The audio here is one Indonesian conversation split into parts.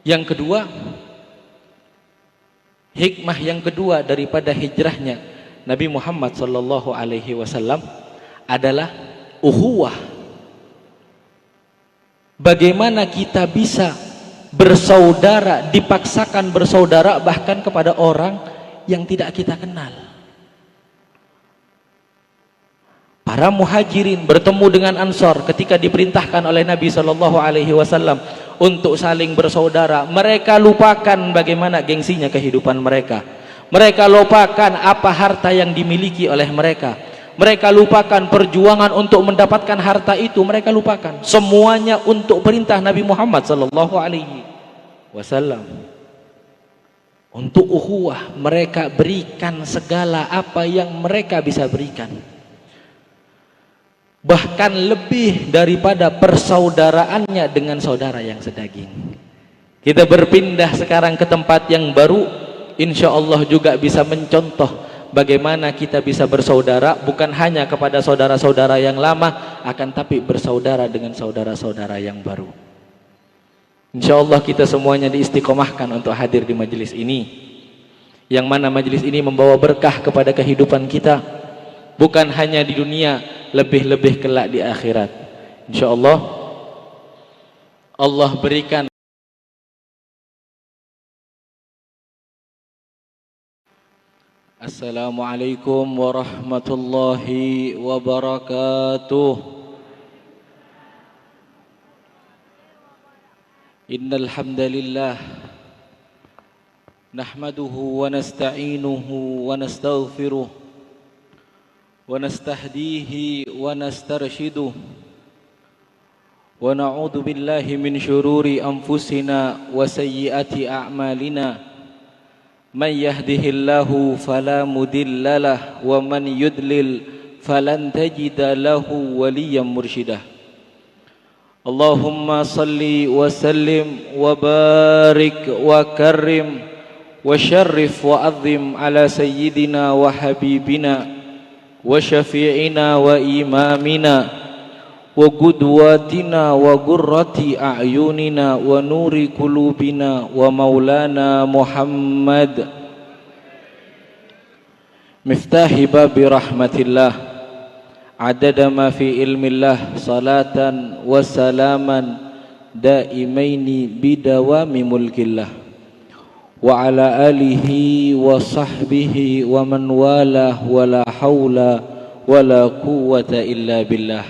Yang kedua, hikmah yang kedua daripada hijrahnya Nabi Muhammad SAW adalah ukhuwah. Bagaimana kita bisa bersaudara, dipaksakan bersaudara bahkan kepada orang yang tidak kita kenal. Para muhajirin bertemu dengan Ansor ketika diperintahkan oleh Nabi SAW untuk saling bersaudara. Mereka lupakan bagaimana gengsinya kehidupan mereka. Mereka lupakan apa harta yang dimiliki oleh mereka. Mereka lupakan perjuangan untuk mendapatkan harta itu. Mereka lupakan semuanya untuk perintah Nabi Muhammad SAW. Untuk ukhuwah mereka berikan segala apa yang mereka bisa berikan, bahkan lebih daripada persaudaraannya dengan saudara yang sedaging. Kita berpindah sekarang ke tempat yang baru, insya Allah juga bisa mencontoh bagaimana kita bisa bersaudara, bukan hanya kepada saudara-saudara yang lama, akan tapi bersaudara dengan saudara-saudara yang baru. Insya Allah kita semuanya diistiqomahkan untuk hadir di majelis ini, yang mana majelis ini membawa berkah kepada kehidupan kita, bukan hanya di dunia, lebih-lebih kelak di akhirat. Insya Allah Allah berikan. Assalamualaikum warahmatullahi wabarakatuh. Innal hamdalillah nahmaduhu wa nasta'inuhu wa nastaghfiruh wa nastahdihi wa nastarshiduh wa na'udzu billahi min syururi anfusina wa sayyiati a'malina. Man yahdihillahu fala mudhillalah wa man yudlil falan tajida lahu waliyyan mursyidah. Allahumma salli wa sallim wa barik wa karrim wa syarrif wa azim ala sayyidina wa habibina wa syafi'ina wa imamina wa qudwatina wa gurrati a'yunina wa nuri qulubina wa maulana Muhammad miftahi babi rahmatillah adada ma fi ilmillah salatan wa salaman daimaini bidawami mulkillah wa ala alihi wa sahbihi wa man walah wa la hawla wa la quwwata illa billah.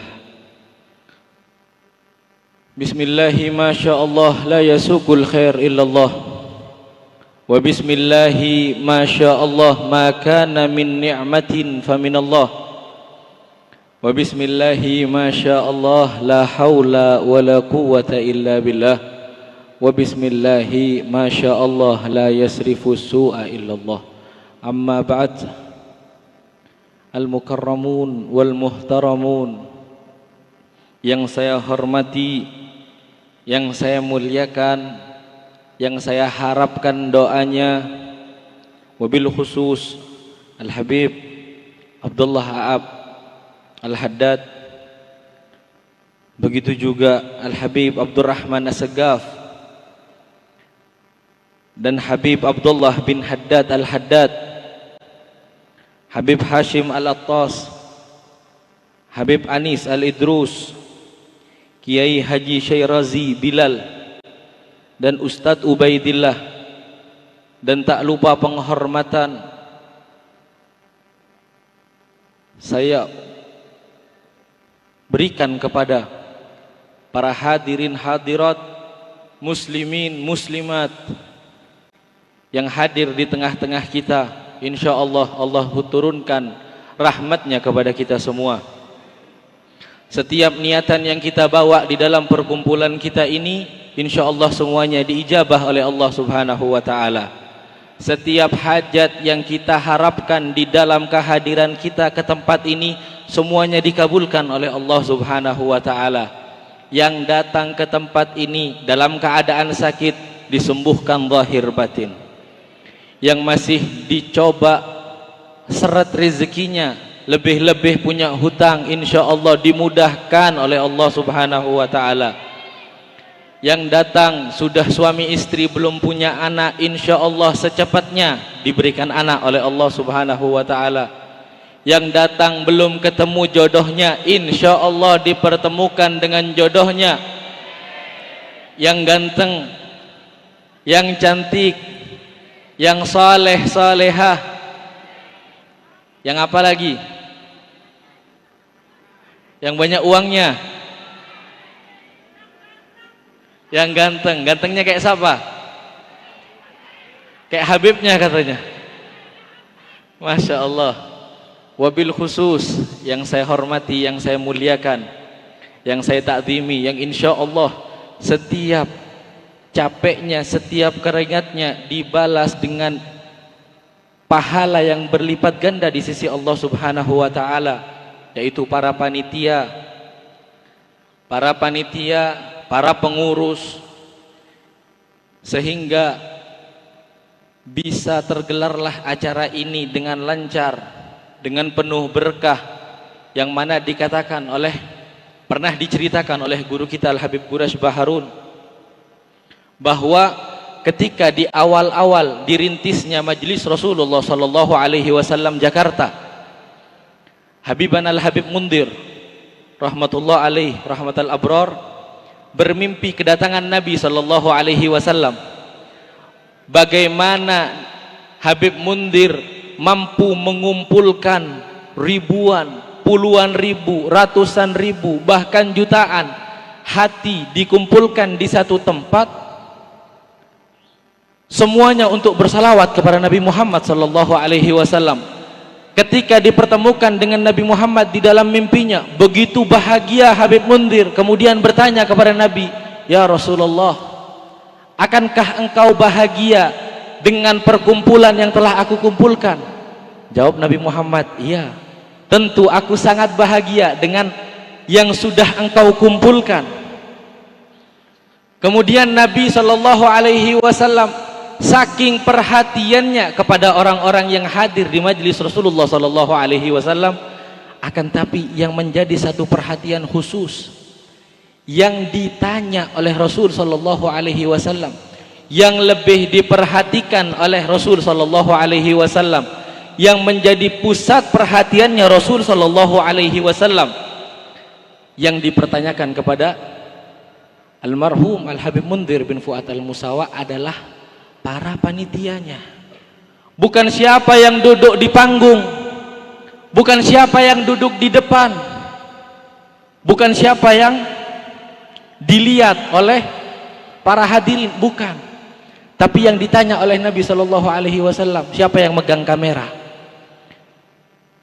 Bismillahi masyaallah la yasukul khair illallah wa bismillahi masyaallah ma kana min ni'matin faminallah wa bismillahi masyaallah la haula wa la quwwata illa billah wa bismillahi masyaallah la yasrifu su'a illallah. Amma ba'd. Al-mukarramun wal muhtaramun, yang saya hormati, yang saya muliakan, yang saya harapkan doanya, wabil khusus Al-Habib Abdullah A'ab Al-Haddad, begitu juga Al-Habib Abdurrahman As-Sagaf dan Habib Abdullah bin Haddad Al-Haddad, Habib Hashim Al-Attas, Habib Anis Al-Idrus, Kiai Haji Syairazi Bilal, dan Ustadz Ubaidillah, dan tak lupa penghormatan saya berikan kepada para hadirin hadirat, muslimin muslimat yang hadir di tengah-tengah kita. Insya Allah Allah turunkan rahmatnya kepada kita semua. Setiap niatan yang kita bawa di dalam perkumpulan kita ini, insya Allah semuanya diijabah oleh Allah Subhanahu wa ta'ala. Setiap hajat yang kita harapkan di dalam kehadiran kita ke tempat ini, semuanya dikabulkan oleh Allah Subhanahu wa ta'ala. Yang datang ke tempat ini dalam keadaan sakit, disembuhkan zahir batin. Yang masih dicoba seret rezekinya, lebih-lebih punya hutang, insya Allah dimudahkan oleh Allah Subhanahu wa ta'ala. Yang datang sudah suami istri belum punya anak, insya Allah secepatnya diberikan anak oleh Allah Subhanahu wa ta'ala. Yang datang belum ketemu jodohnya, insya Allah dipertemukan dengan jodohnya. Yang ganteng, yang cantik, yang saleh salehah, yang apa lagi? Yang banyak uangnya, yang ganteng. Gantengnya kayak siapa? Kayak Habibnya katanya. Masya Allah. Wabil khusus yang saya hormati, yang saya muliakan, yang saya takzimi, yang insya Allah setiap capeknya, setiap keringatnya dibalas dengan pahala yang berlipat ganda di sisi Allah Subhanahu wa ta'ala, yaitu para panitia, para pengurus, sehingga bisa tergelarlah acara ini dengan lancar, dengan penuh berkah, yang mana pernah diceritakan oleh guru kita Al-Habib Quraisy Baharun bahwa ketika di awal-awal dirintisnya Majelis Rasulullah sallallahu alaihi wasallam Jakarta, Habibana Al-Habib Mundir rahmatullah alaih rahmatal abrar bermimpi kedatangan Nabi sallallahu alaihi wasallam. Bagaimana Habib Mundir mampu mengumpulkan ribuan, puluhan ribu, ratusan ribu, bahkan jutaan hati dikumpulkan di satu tempat, semuanya untuk bersalawat kepada Nabi Muhammad sallallahu alaihi wasallam. Ketika dipertemukan dengan Nabi Muhammad di dalam mimpinya, begitu bahagia Habib Mundir, kemudian bertanya kepada Nabi, "Ya Rasulullah, akankah engkau bahagia dengan perkumpulan yang telah aku kumpulkan?" Jawab Nabi Muhammad, "Iya, tentu aku sangat bahagia dengan yang sudah engkau kumpulkan." Kemudian Nabi sallallahu alaihi wasallam saking perhatiannya kepada orang-orang yang hadir di majelis Rasulullah sallallahu alaihi wasallam, akan tapi yang menjadi satu perhatian khusus yang ditanya oleh Rasul sallallahu alaihi wasallam, yang lebih diperhatikan oleh Rasul sallallahu alaihi wasallam, yang menjadi pusat perhatiannya Rasul sallallahu alaihi wasallam, yang dipertanyakan kepada almarhum Al-Habib Mundir bin Fuad Al-Musawa adalah para panitianya. Bukan siapa yang duduk di panggung, bukan siapa yang duduk di depan, bukan siapa yang dilihat oleh para hadirin, bukan. Tapi yang ditanya oleh Nabi sallallahu alaihi wasallam, siapa yang megang kamera,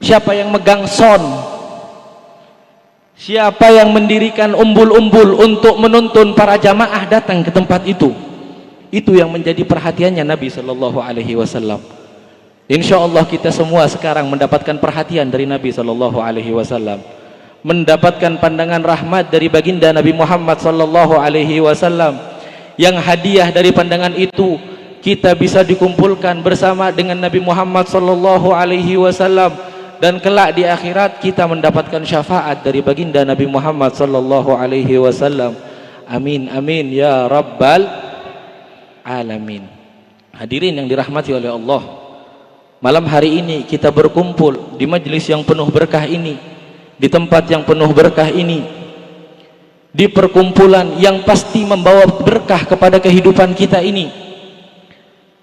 siapa yang megang sound, siapa yang mendirikan umbul-umbul untuk menuntun para jamaah datang ke tempat itu. Itu yang menjadi perhatiannya Nabi sallallahu alaihi wasallam. Insyaallah kita semua sekarang mendapatkan perhatian dari Nabi sallallahu alaihi wasallam, mendapatkan pandangan rahmat dari baginda Nabi Muhammad sallallahu alaihi wasallam, yang hadiah dari pandangan itu kita bisa dikumpulkan bersama dengan Nabi Muhammad sallallahu alaihi wasallam, dan kelak di akhirat kita mendapatkan syafaat dari baginda Nabi Muhammad sallallahu alaihi wasallam. Amin amin ya rabbal alamin. Hadirin yang dirahmati oleh Allah, malam hari ini kita berkumpul di majelis yang penuh berkah ini, di tempat yang penuh berkah ini, di perkumpulan yang pasti membawa berkah kepada kehidupan kita ini,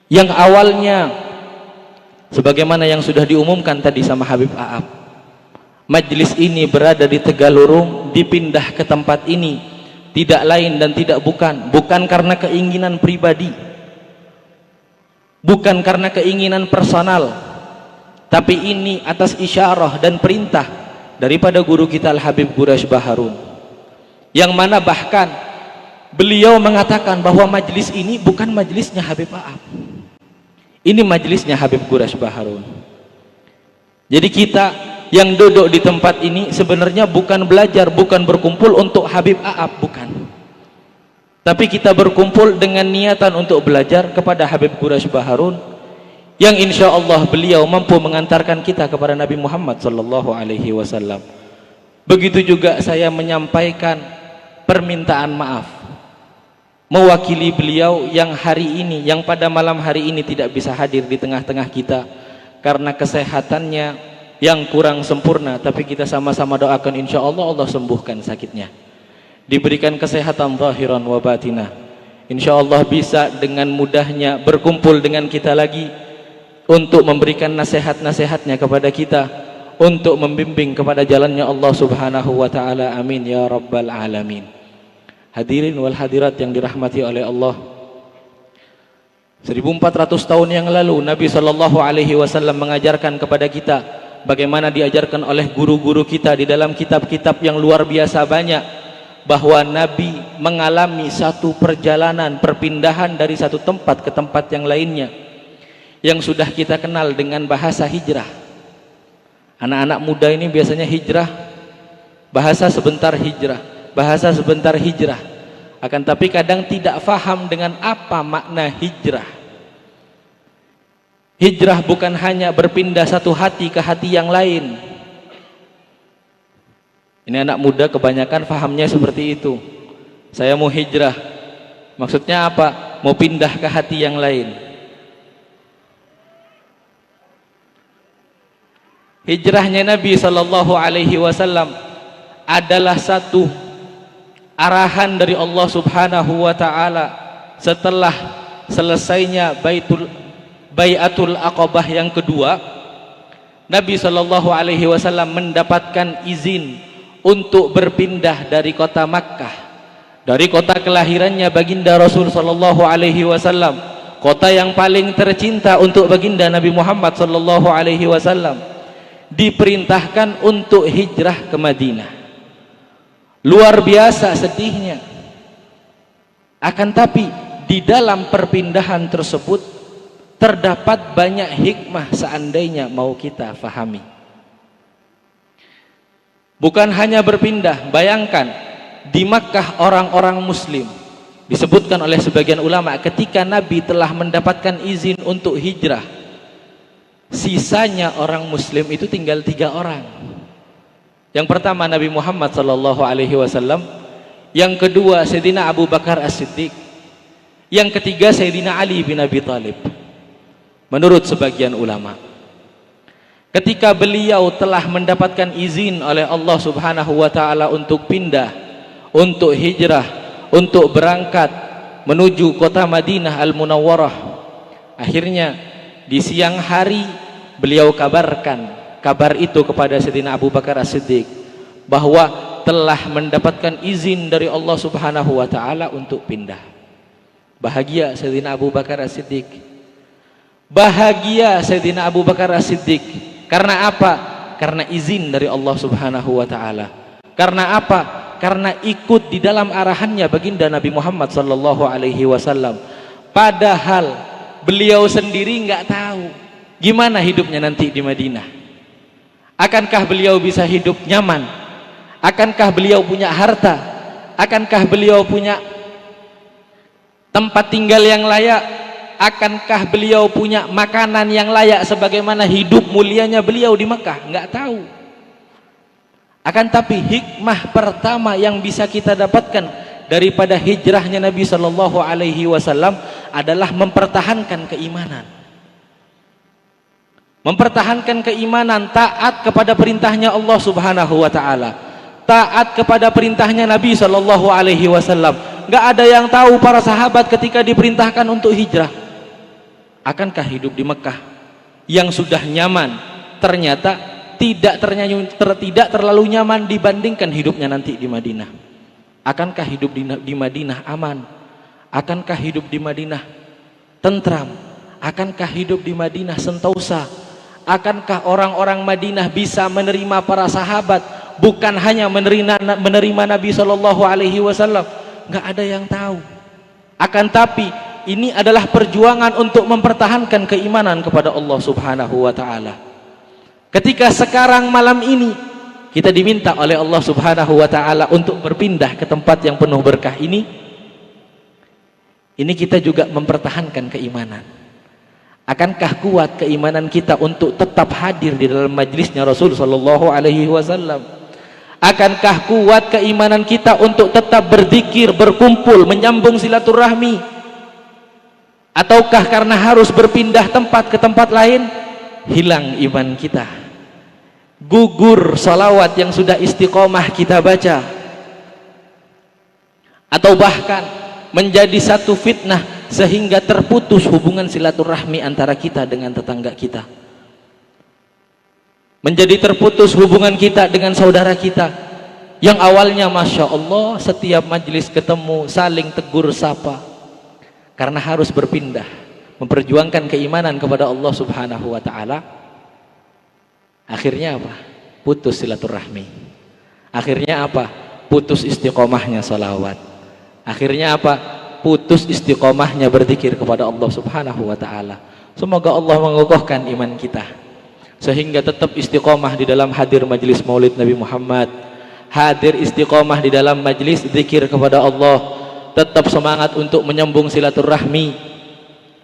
yang awalnya sebagaimana yang sudah diumumkan tadi sama Habib Aap, majelis ini berada di Tegalurung, dipindah ke tempat ini tidak lain dan tidak bukan karena keinginan pribadi, bukan karena keinginan personal, tapi ini atas isyarah dan perintah daripada guru kita Al-Habib Quraisy Baharun, yang mana bahkan beliau mengatakan bahwa majelis ini bukan majelisnya Habib Aap, ini majelisnya Habib Quraisy Baharun. Jadi kita yang duduk di tempat ini sebenarnya bukan belajar, bukan berkumpul untuk Habib Aap, bukan. Tapi kita berkumpul dengan niatan untuk belajar kepada Habib Quraisy Baharun, yang insya Allah beliau mampu mengantarkan kita kepada Nabi Muhammad sallallahu alaihi wasallam. Begitu juga saya menyampaikan permintaan maaf mewakili beliau yang hari ini, yang pada malam hari ini tidak bisa hadir di tengah-tengah kita karena kesehatannya yang kurang sempurna, tapi kita sama-sama doakan insya Allah Allah sembuhkan sakitnya, diberikan kesehatan zahiran wa batinah, insya Allah bisa dengan mudahnya berkumpul dengan kita lagi untuk memberikan nasihat-nasihatnya kepada kita, untuk membimbing kepada jalannya Allah subhanahu wa ta'ala. Amin ya rabbal alamin. Hadirin wal hadirat yang dirahmati oleh Allah, 1400 tahun yang lalu Nabi SAW mengajarkan kepada kita bagaimana diajarkan oleh guru-guru kita di dalam kitab-kitab yang luar biasa banyak, bahwa Nabi mengalami satu perjalanan perpindahan dari satu tempat ke tempat yang lainnya, yang sudah kita kenal dengan bahasa hijrah. Anak-anak muda ini biasanya hijrah, bahasa sebentar hijrah, bahasa sebentar hijrah, akan tapi kadang tidak faham dengan apa makna hijrah. Hijrah bukan hanya berpindah satu hati ke hati yang lain. Ini anak muda kebanyakan fahamnya seperti itu. Saya mau hijrah, maksudnya apa? Mau pindah ke hati yang lain. Hijrahnya Nabi SAW adalah satu arahan dari Allah subhanahu wa ta'ala setelah selesainya Bai'atul Aqabah yang kedua. Nabi SAW mendapatkan izin untuk berpindah dari kota Makkah, dari kota kelahirannya baginda Rasul SAW, kota yang paling tercinta untuk baginda Nabi Muhammad SAW, diperintahkan untuk hijrah ke Madinah. Luar biasa sedihnya. Akan tapi di dalam perpindahan tersebut terdapat banyak hikmah seandainya mau kita fahami. Bukan hanya berpindah, bayangkan di Makkah orang-orang muslim, disebutkan oleh sebagian ulama ketika Nabi telah mendapatkan izin untuk hijrah, sisanya orang muslim itu tinggal 3 orang. Yang pertama Nabi Muhammad SAW, yang kedua Sayyidina Abu Bakar As-Siddiq, yang ketiga Sayyidina Ali bin Abi Thalib. Menurut sebagian ulama, ketika beliau telah mendapatkan izin oleh Allah subhanahu wa ta'ala untuk pindah, untuk hijrah, untuk berangkat menuju kota Madinah Al-Munawwarah, akhirnya di siang hari beliau kabarkan kabar itu kepada Sayyidina Abu Bakar As-Siddiq bahwa telah mendapatkan izin dari Allah subhanahu wa ta'ala untuk pindah. Bahagia Sayyidina Abu Bakar As-Siddiq, bahagia Sayyidina Abu Bakar As-Siddiq. Karena apa? Karena izin dari Allah subhanahu wa ta'ala. Karena apa? Karena ikut di dalam arahannya baginda Nabi Muhammad SAW. Padahal beliau sendiri nggak tahu gimana hidupnya nanti di Madinah. Akankah beliau bisa hidup nyaman? Akankah beliau punya harta? Akankah beliau punya tempat tinggal yang layak? Akankah beliau punya makanan yang layak sebagaimana hidup mulianya beliau di Mekah? Enggak tahu. Akan tapi hikmah pertama yang bisa kita dapatkan daripada hijrahnya Nabi SAW adalah mempertahankan keimanan. Mempertahankan keimanan, taat kepada perintahnya Allah subhanahu wa ta'ala, taat kepada perintahnya Nabi SAW. Gak ada yang tahu para sahabat ketika diperintahkan untuk hijrah, akankah hidup di Mekah yang sudah nyaman ternyata tidak terlalu nyaman dibandingkan hidupnya nanti di Madinah. Akankah hidup di Madinah aman? Akankah hidup di Madinah tentram? Akankah hidup di Madinah sentosa? Akankah orang-orang Madinah bisa menerima para sahabat, bukan hanya menerima Nabi SAW? Nggak ada yang tahu. Akan tapi ini adalah perjuangan untuk mempertahankan keimanan kepada Allah subhanahu wa ta'ala. Ketika sekarang malam ini kita diminta oleh Allah subhanahu wa ta'ala untuk berpindah ke tempat yang penuh berkah ini kita juga mempertahankan keimanan. Akankah kuat keimanan kita untuk tetap hadir di dalam majlisnya Rasul sallallahu alaihi wasallam? Akankah kuat keimanan kita untuk tetap berzikir, berkumpul, menyambung silaturahmi? Ataukah karena harus berpindah tempat ke tempat lain, hilang iman kita, gugur salawat yang sudah istiqomah kita baca, atau bahkan menjadi satu fitnah sehingga terputus hubungan silaturahmi antara kita dengan tetangga kita, menjadi terputus hubungan kita dengan saudara kita yang awalnya Masya Allah setiap majelis ketemu saling tegur sapa, karena harus berpindah memperjuangkan keimanan kepada Allah Subhanahu wa ta'ala, akhirnya apa? Putus silaturahmi. Akhirnya apa? Putus istiqomahnya salawat. Akhirnya apa? Putus istiqomahnya berzikir kepada Allah Subhanahu wa ta'ala. Semoga Allah mengokohkan iman kita sehingga tetap istiqomah di dalam hadir majlis maulid Nabi Muhammad, hadir istiqomah di dalam majlis zikir kepada Allah, tetap semangat untuk menyambung silaturahmi.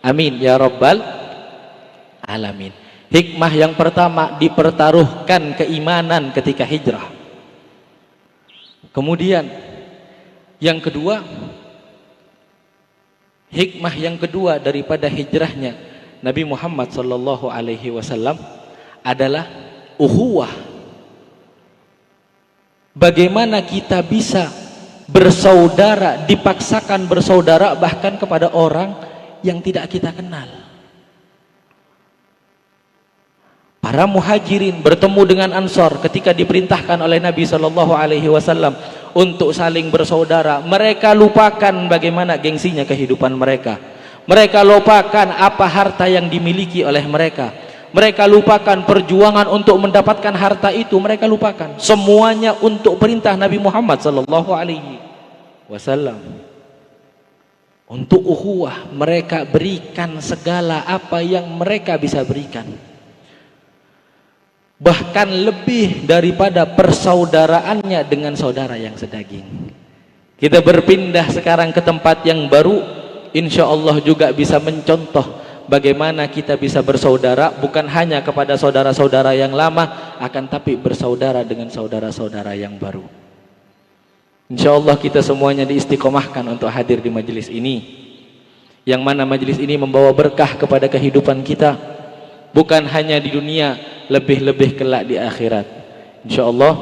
Amin ya rabbal alamin. Hikmah yang pertama, dipertaruhkan keimanan ketika hijrah. Kemudian yang kedua, hikmah yang kedua daripada hijrahnya Nabi Muhammad sallallahu alaihi wasallam adalah ukhuwah. Bagaimana kita bisa bersaudara, dipaksakan bersaudara bahkan kepada orang yang tidak kita kenal. Para muhajirin bertemu dengan Ansor ketika diperintahkan oleh Nabi sallallahu alaihi wasallam untuk saling bersaudara. Mereka lupakan bagaimana gengsinya kehidupan mereka. Mereka lupakan apa harta yang dimiliki oleh mereka. Mereka lupakan perjuangan untuk mendapatkan harta itu. Mereka lupakan semuanya untuk perintah Nabi Muhammad sallallahu alaihi wasallam. Untuk ukhuwah mereka berikan segala apa yang mereka bisa berikan, bahkan lebih daripada persaudaraannya dengan saudara yang sedaging. Kita berpindah sekarang ke tempat yang baru, insya Allah juga bisa mencontoh bagaimana kita bisa bersaudara, bukan hanya kepada saudara-saudara yang lama, akan tapi bersaudara dengan saudara-saudara yang baru. Insya Allah kita semuanya diistiqomahkan untuk hadir di majelis ini, yang mana majelis ini membawa berkah kepada kehidupan kita, bukan hanya di dunia, lebih-lebih kelak di akhirat. Insya Allah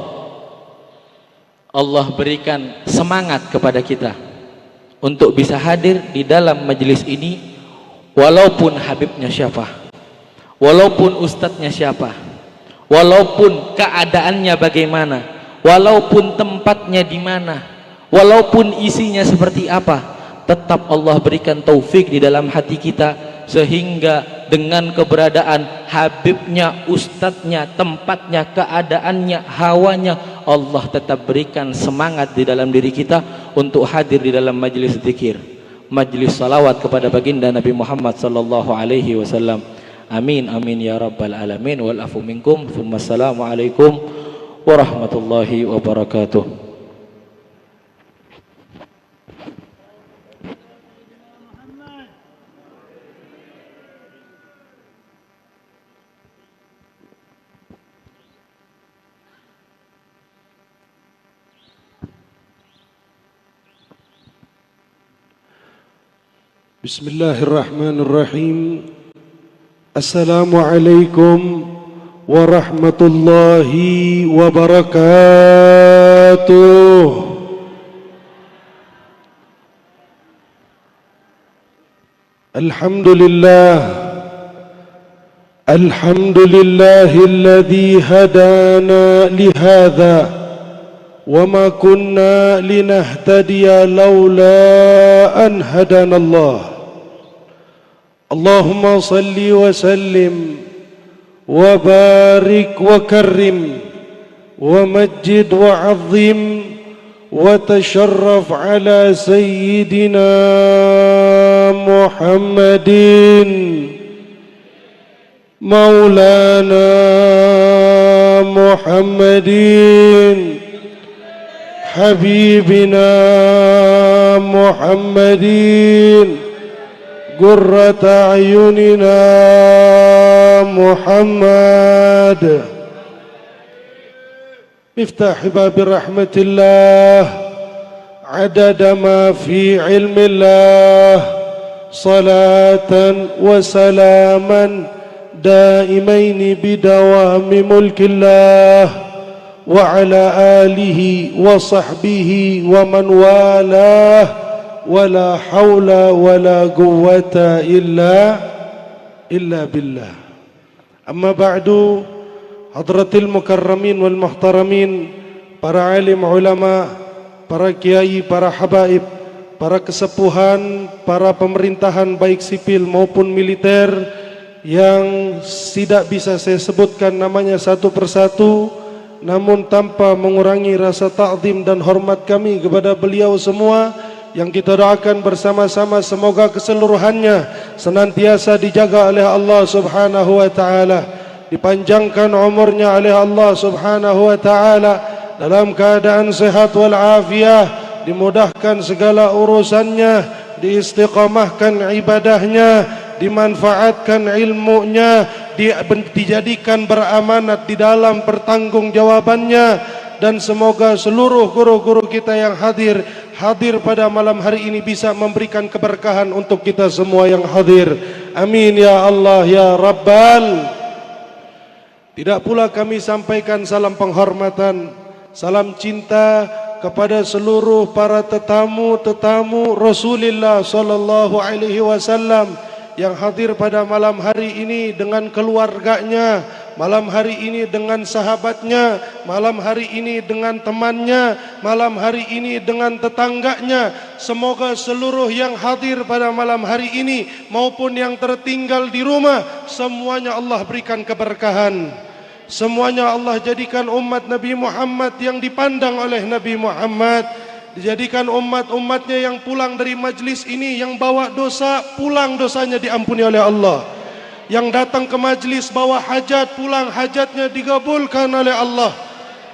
Allah berikan semangat kepada kita untuk bisa hadir di dalam majelis ini, walaupun habibnya siapa, walaupun ustadznya siapa, walaupun keadaannya bagaimana, walaupun tempatnya di mana, walaupun isinya seperti apa, tetap Allah berikan taufik di dalam hati kita, sehingga dengan keberadaan habibnya, ustadznya, tempatnya, keadaannya, hawanya, Allah tetap berikan semangat di dalam diri kita untuk hadir di dalam majlis zikir, majlis salawat kepada baginda Nabi Muhammad sallallahu alaihi wasallam. Amin amin ya rabbal alamin. Wal afu minkum. Wassalamualaikum warahmatullahi wabarakatuh. Bismillahirrahmanirrahim. Assalamualaikum warahmatullahi wabarakatuh. Alhamdulillah, alhamdulillahilladzi hadana lihadza وما كنا لنهتدي لولا أن هدانا الله. اللهم صل وسلم وبارك وكرم ومجد وعظم وتشرف على سيدنا محمد مولانا محمد حبيبنا محمد قرة أعيننا محمد مفتاح باب رحمة الله عدد ما في علم الله صلاة وسلاما دائمين بدوام ملك الله وعلى آله وصحبه ومن والاه ولا حول ولا قوة إلا بالله. أما بعد hadratil mukarramin wal muhtaramin, para alim ulama, para kiai, para habaib, para kesepuhan, para pemerintahan baik sipil maupun militer yang tidak bisa saya sebutkan namanya satu persatu, namun tanpa mengurangi rasa ta'zim dan hormat kami kepada beliau semua, yang kita doakan bersama-sama semoga keseluruhannya senantiasa dijaga oleh Allah Subhanahu wa taala, dipanjangkan umurnya oleh Allah Subhanahu wa taala dalam keadaan sehat wal afiah, dimudahkan segala urusannya, diistiqamahkan ibadahnya, dimanfaatkan ilmunya, dijadikan beramanat di dalam pertanggungjawabannya, dan semoga seluruh guru-guru kita yang hadir pada malam hari ini bisa memberikan keberkahan untuk kita semua yang hadir. Amin ya Allah ya Rabbal. Tidak pula kami sampaikan salam penghormatan, salam cinta kepada seluruh para tetamu Rasulullah sallallahu alaihi wasallam yang hadir pada malam hari ini dengan keluarganya, malam hari ini dengan sahabatnya, malam hari ini dengan temannya, malam hari ini dengan tetangganya. Semoga seluruh yang hadir pada malam hari ini maupun yang tertinggal di rumah, semuanya Allah berikan keberkahan. Semuanya Allah jadikan umat Nabi Muhammad yang dipandang oleh Nabi Muhammad, dijadikan umat-umatnya yang pulang dari majlis ini, yang bawa dosa, pulang dosanya diampuni oleh Allah. Yang datang ke majlis bawa hajat, pulang hajatnya digabulkan oleh Allah.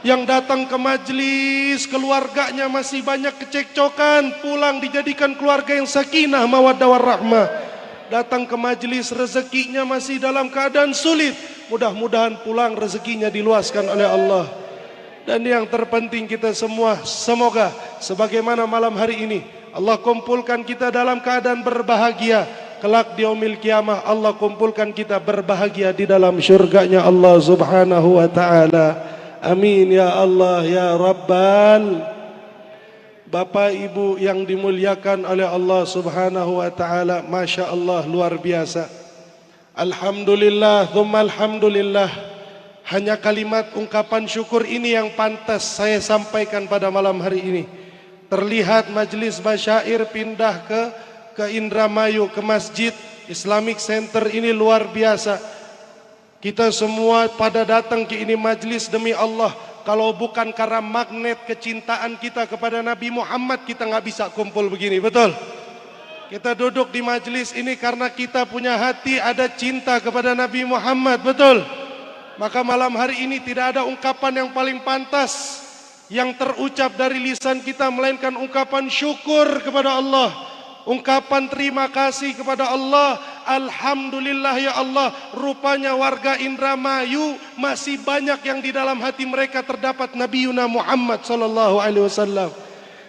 Yang datang ke majlis keluarganya masih banyak kecekcokan, pulang dijadikan keluarga yang sakinah mawaddah warahmah. Datang ke majlis rezekinya masih dalam keadaan sulit, mudah-mudahan pulang rezekinya diluaskan oleh Allah. Dan yang terpenting kita semua, semoga sebagaimana malam hari ini Allah kumpulkan kita dalam keadaan berbahagia, kelak di yaumil kiamah Allah kumpulkan kita berbahagia di dalam syurganya Allah Subhanahu wa taala. Amin ya Allah ya Rabbal. Bapak Ibu yang dimuliakan oleh Allah Subhanahu wa taala, Masya Allah luar biasa. Alhamdulillah, thumma alhamdulillah. Hanya kalimat ungkapan syukur ini yang pantas saya sampaikan pada malam hari ini. Terlihat majlis masyair pindah ke Indramayu, ke Masjid Islamic Center ini luar biasa. Kita semua pada datang ke ini majlis demi Allah. Kalau bukan karena magnet kecintaan kita kepada Nabi Muhammad, kita nggak bisa kumpul begini, betul? Kita duduk di majlis ini karena kita punya hati ada cinta kepada Nabi Muhammad, betul? Maka malam hari ini tidak ada ungkapan yang paling pantas yang terucap dari lisan kita melainkan ungkapan syukur kepada Allah, ungkapan terima kasih kepada Allah. Alhamdulillah ya Allah, rupanya warga Indramayu masih banyak yang di dalam hati mereka terdapat Nabi Yuna Muhammad sallallahu alaihi wasallam.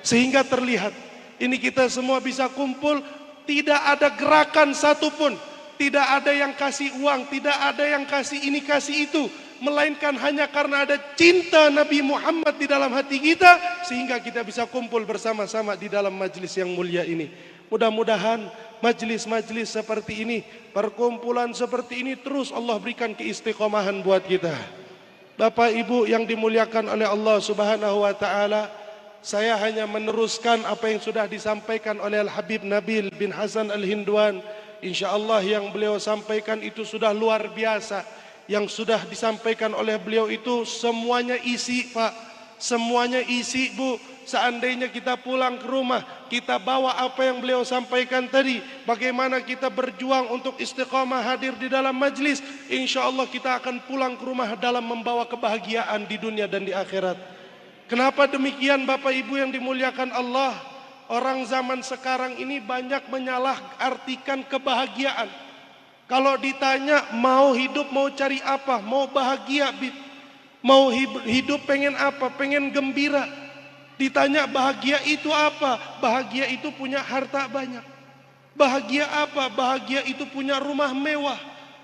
Sehingga terlihat ini kita semua bisa kumpul, tidak ada gerakan satupun, tidak ada yang kasih uang, tidak ada yang kasih ini kasih itu, melainkan hanya karena ada cinta Nabi Muhammad di dalam hati kita, sehingga kita bisa kumpul bersama-sama di dalam majlis yang mulia ini. Mudah-mudahan majlis-majlis seperti ini, perkumpulan seperti ini terus Allah berikan keistiqomahan buat kita. Bapak Ibu yang dimuliakan oleh Allah Subhanahu wa taala, saya hanya meneruskan apa yang sudah disampaikan oleh Al-Habib Nabil bin Hasan Al-Hindwan. InsyaAllah yang beliau sampaikan itu sudah luar biasa. Yang sudah disampaikan oleh beliau itu semuanya isi, Pak. Semuanya isi, Bu. Seandainya kita pulang ke rumah, kita bawa apa yang beliau sampaikan tadi, bagaimana kita berjuang untuk istiqamah hadir di dalam majlis, insya Allah kita akan pulang ke rumah dalam membawa kebahagiaan di dunia dan di akhirat. Kenapa demikian Bapak Ibu yang dimuliakan Allah? Orang zaman sekarang ini banyak menyalahartikan kebahagiaan. Kalau ditanya mau hidup mau cari apa, mau bahagia, Mau hidup pengen apa? Pengen gembira. Ditanya bahagia itu apa? Bahagia itu punya harta banyak. Bahagia apa? Bahagia itu punya rumah mewah.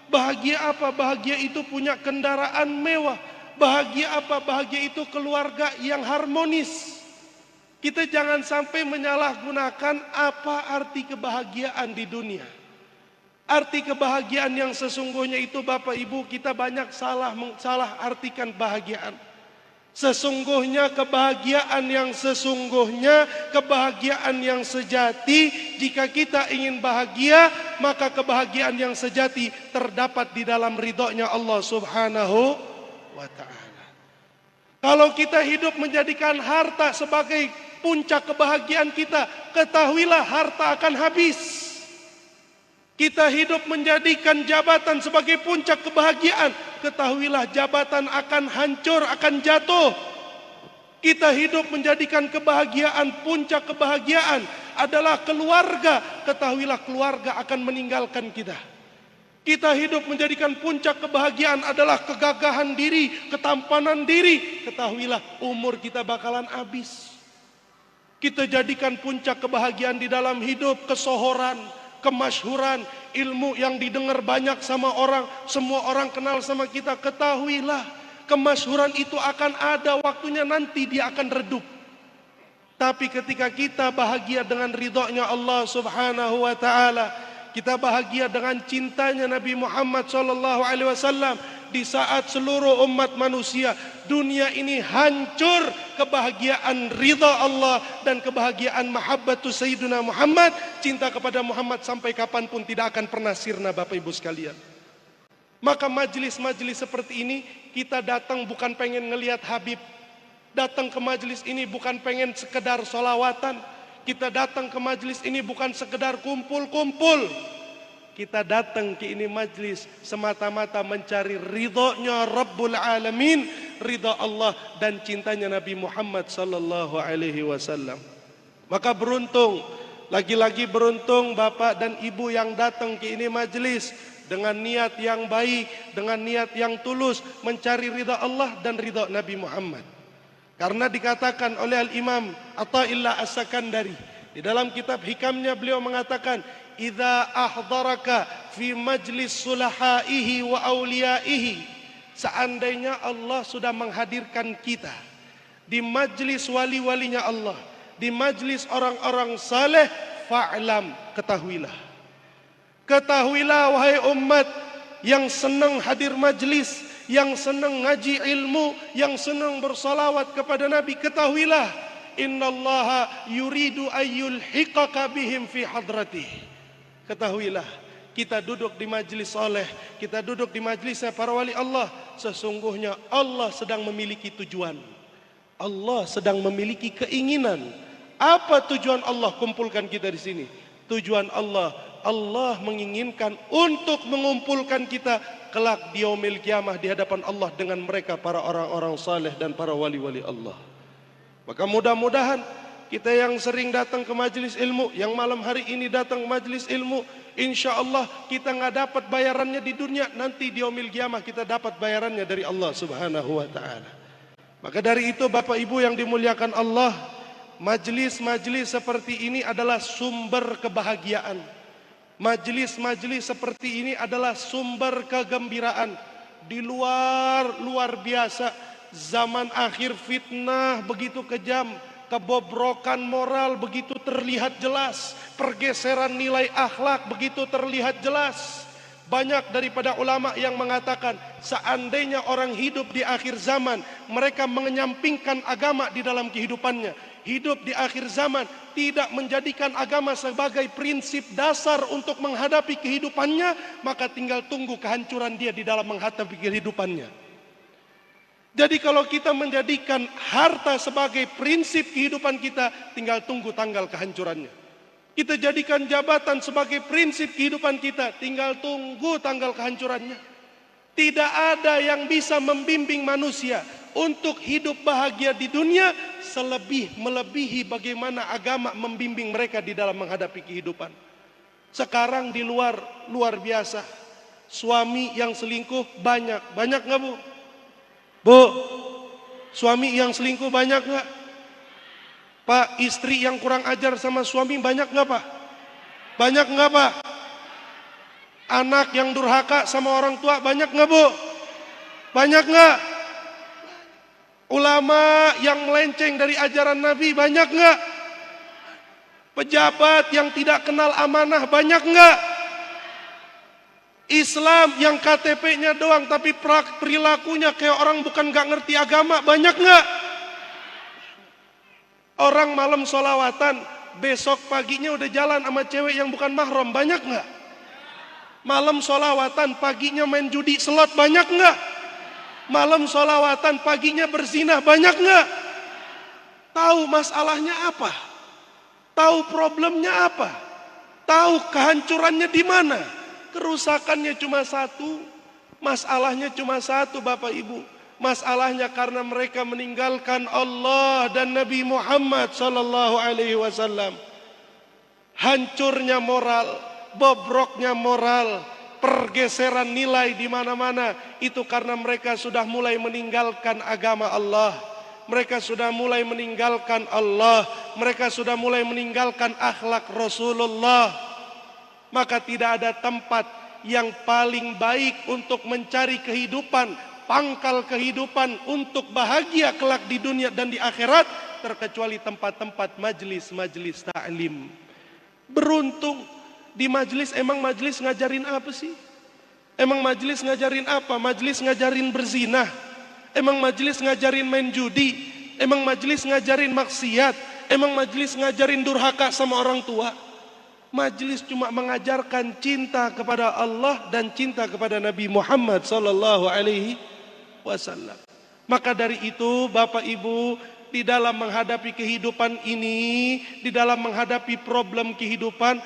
Bahagia apa? Bahagia itu punya kendaraan mewah. Bahagia apa? Bahagia itu keluarga yang harmonis. Kita jangan sampai menyalahgunakan apa arti kebahagiaan di dunia. Arti kebahagiaan yang sesungguhnya itu Bapak Ibu, kita banyak salah artikan kebahagiaan. Sesungguhnya kebahagiaan yang sesungguhnya, kebahagiaan yang sejati, jika kita ingin bahagia, maka kebahagiaan yang sejati terdapat di dalam ridhonya Allah Subhanahu wa ta'ala. Kalau kita hidup menjadikan harta sebagai puncak kebahagiaan kita, ketahuilah harta akan habis. Kita hidup menjadikan jabatan sebagai puncak kebahagiaan, ketahuilah jabatan akan hancur, akan jatuh. Kita hidup menjadikan kebahagiaan, puncak kebahagiaan adalah keluarga, ketahuilah keluarga akan meninggalkan kita. Kita hidup menjadikan puncak kebahagiaan adalah kegagahan diri, ketampanan diri, ketahuilah umur kita bakalan habis. Kita jadikan puncak kebahagiaan di dalam hidup kesohoran, kemasyhuran, ilmu yang didengar banyak sama orang, semua orang kenal sama kita, ketahuilah kemasyhuran itu akan ada waktunya, nanti dia akan redup. Tapi ketika kita bahagia dengan ridhonya Allah Subhanahu wa ta'ala, kita bahagia dengan cintanya Nabi Muhammad SAW, di saat seluruh umat manusia dunia ini hancur, kebahagiaan ridha Allah dan kebahagiaan mahabbatu Sayyidina Muhammad, cinta kepada Muhammad sampai kapanpun tidak akan pernah sirna Bapak Ibu sekalian. Maka majelis-majelis seperti ini kita datang bukan pengen ngelihat Habib, datang ke majelis ini bukan pengen sekedar sholawatan, kita datang ke majelis ini bukan sekedar kumpul-kumpul. Kita datang ke ini majlis semata-mata mencari ridhonya Rabbul Alamin, ridha Allah dan cintanya Nabi Muhammad sallallahu alaihi wasallam. Maka beruntung, lagi-lagi beruntung Bapak dan Ibu yang datang ke ini majlis dengan niat yang baik, dengan niat yang tulus mencari ridha Allah dan ridha Nabi Muhammad. Karena dikatakan oleh Al-Imam Athaillah As-Sakandari di dalam kitab hikamnya, beliau mengatakan, idza ahdaraka fi majlis sulahaihi wa auliyaihi, seandainya Allah sudah menghadirkan kita di majlis wali-walinya Allah, di majlis orang-orang saleh, fa'lam, ketahuilah. Ketahuilah wahai umat yang senang hadir majlis, yang senang ngaji ilmu, yang senang bersalawat kepada Nabi, ketahuilah innallaha yuridu ayyul hiqaka bihim fi hadratih. Ketahuilah, kita duduk di majlis soleh, kita duduk di majlisnya para wali Allah, sesungguhnya Allah sedang memiliki tujuan. Allah sedang memiliki keinginan. Apa tujuan Allah kumpulkan kita di sini? Tujuan Allah, Allah menginginkan untuk mengumpulkan kita kelak di yaumil qiyamah di hadapan Allah dengan mereka para orang-orang saleh dan para wali-wali Allah. Maka mudah-mudahan kita yang sering datang ke majelis ilmu, yang malam hari ini datang ke majelis ilmu, insya Allah kita nggak dapat bayarannya di dunia, nanti di yaumil qiyamah kita dapat bayarannya dari Allah Subhanahu wa ta'ala. Maka dari itu Bapak Ibu yang dimuliakan Allah, majelis-majelis seperti ini adalah sumber kebahagiaan. Majelis-majelis seperti ini adalah sumber kegembiraan. Di luar biasa, zaman akhir fitnah begitu kejam, kebobrokan moral begitu terlihat jelas, pergeseran nilai akhlak begitu terlihat jelas. Banyak daripada ulama yang mengatakan seandainya orang hidup di akhir zaman, mereka menyampingkan agama di dalam kehidupannya. Hidup di akhir zaman tidak menjadikan agama sebagai prinsip dasar untuk menghadapi kehidupannya, maka tinggal tunggu kehancuran dia di dalam menghadapi kehidupannya. Jadi kalau kita menjadikan harta sebagai prinsip kehidupan kita, tinggal tunggu tanggal kehancurannya. Kita jadikan jabatan sebagai prinsip kehidupan kita, tinggal tunggu tanggal kehancurannya. Tidak ada yang bisa membimbing manusia untuk hidup bahagia di dunia melebihi bagaimana agama membimbing mereka di dalam menghadapi kehidupan. Sekarang di luar biasa, suami yang selingkuh banyak nggak Bu? Bu, suami yang selingkuh banyak nggak? Pak, istri yang kurang ajar sama suami banyak nggak Pak? Banyak nggak Pak? Anak yang durhaka sama orang tua banyak nggak Bu? Banyak nggak? Ulama yang melenceng dari ajaran Nabi banyak nggak? Pejabat yang tidak kenal amanah banyak nggak? Islam yang KTP-nya doang tapi perilakunya kayak orang bukan nggak ngerti agama banyak nggak? Orang malam sholawatan besok paginya udah jalan sama cewek yang bukan mahram banyak nggak? Malam sholawatan paginya main judi slot banyak nggak? Malam sholawatan paginya berzina banyak nggak? Tahu masalahnya apa? Tahu problemnya apa? Tahu kehancurannya di mana? Kerusakannya cuma satu, masalahnya cuma satu Bapak Ibu. Masalahnya karena mereka meninggalkan Allah dan Nabi Muhammad sallallahu alaihi wasallam. Hancurnya moral, bobroknya moral, pergeseran nilai di mana-mana itu karena mereka sudah mulai meninggalkan agama Allah. Mereka sudah mulai meninggalkan Allah, mereka sudah mulai meninggalkan akhlak Rasulullah. Maka tidak ada tempat yang paling baik untuk mencari kehidupan, pangkal kehidupan untuk bahagia kelak di dunia dan di akhirat terkecuali tempat-tempat majlis-majlis ta'lim. Beruntung di majlis, emang majlis ngajarin apa sih? Emang majlis ngajarin apa? Majlis ngajarin berzina. Emang majlis ngajarin main judi? Emang majlis ngajarin maksiat? Emang majlis ngajarin durhaka sama orang tua? Majlis cuma mengajarkan cinta kepada Allah dan cinta kepada Nabi Muhammad sallallahu alaihi wasallam. Maka dari itu Bapak Ibu, di dalam menghadapi kehidupan ini, di dalam menghadapi problem kehidupan,